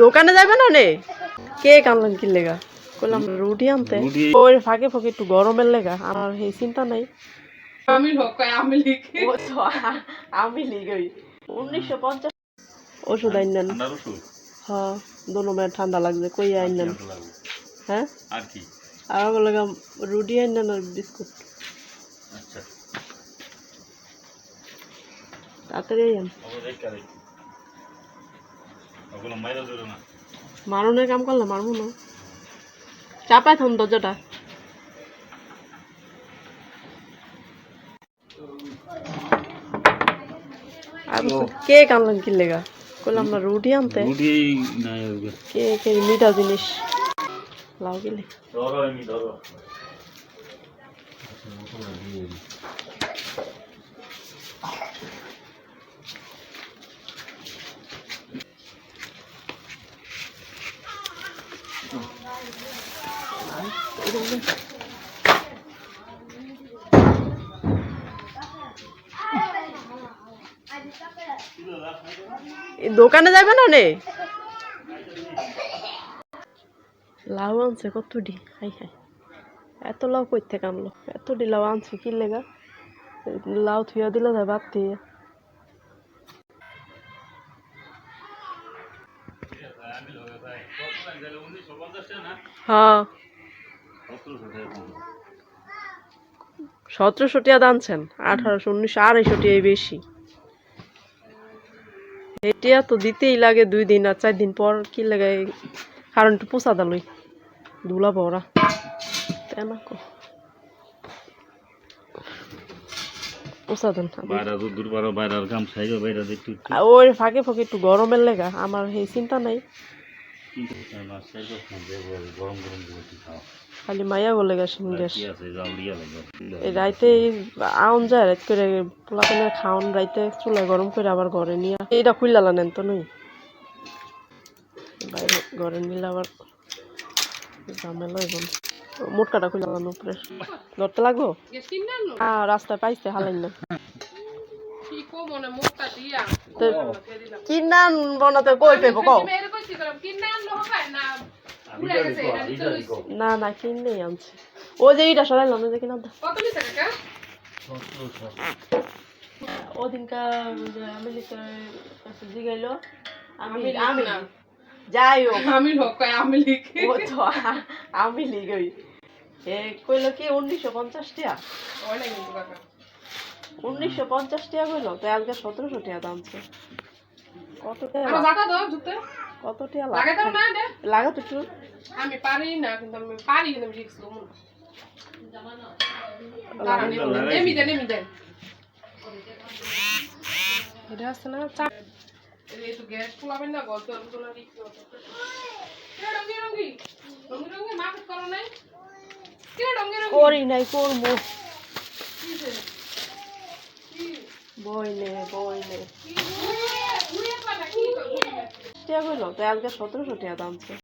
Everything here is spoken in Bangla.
দোকানে যাবে না নে কেক আনলেন কি লেগা কইলাম রুটি আনতে ওই ফাঁকে ফাঁকে একটু গরমের লেগা আমার এই চিন্তা নাই আমি লিখ ওই 1950 ওষুধ আইনেন হ্যাঁ দোনো মেয়ে ঠান্ডা লাগছে কই আইনেন হ্যাঁ আর কি আর আমার লাগা রুটি আইনেন আর বিস্কুট আচ্ছা তাড়াতাড়ি আইন মারুনের কাম করলে মারবো না চাপায় থাকুন দরজাটা কেক আনলেন কি লেগা কইলাম না রুটি আনতে কেক এই মিঠা জিনিস লাও গেলে দোকানে যাবে না নে লাউ আনছে কতটি হাই হাই এত লাউ কই থেকে আনলো এতটি লাউ আনছে কি লেগা লাউ থুয়া দিল যায় বাদ দিয়ে হ্যাঁ 1700 টাকা আনছেন 1800 1900 250 টাকাই বেশি এটা তো দিতেই লাগে 2 দিন আর 4 দিন পর কি লাগে কারণ একটু পোষা দালই দুলা বড়া তাই না কো পোষা দেন বাইরে দূর বড় বাইরের কাম খাইও বাইরে একটু ওই ফাঁকে ফাঁকে একটু গরমের লেগা আমার এই চিন্তা নাই খালি মাইয়া বলে গেছেন গ্যাস এই রাইতে আউন যায় রাত করে পোলাপানের খাওন রাইতে চুলায় গরম করে আবার ঘরে নিয়ে এইটা খুললা নেন তো নই বাইরে ঘরে নিলে আবার ঝামেলা হইব মোটকাটা খুললা উপরে ধরতে লাগবো রাস্তায় পাইছে হালাই না কিনান বনাতে কই পেবো কও না না কিনে আনছে ও যে এইটা সরাইলাম যে কিনা ওদিনকা আমি জিগাইলো আমি আমি যাই হোক আমি আমি লিখি ও তো আমি লিখই এ কইলো কি 1950 টাকা 1950 টাকা কইলো তো আজকে 1700 টাকা দাম ছিল কত টাকা লাগা দাও জুতে কত টাকা লাগা দাও না দে লাগা তো আমি পারি না কিন্তু আমি পারি কিন্তু রিস্ক লম না নেমি দেন এটা আছে না চাপ এই তো গ্যাস পোলাবেন না গল তো না রিস্ক হতো কে রঙি মার্কেট করো নাই কে রঙি করি নাই করব বইলে টাকা কইলো তো আজকে 1700 টাকা দাম ছিল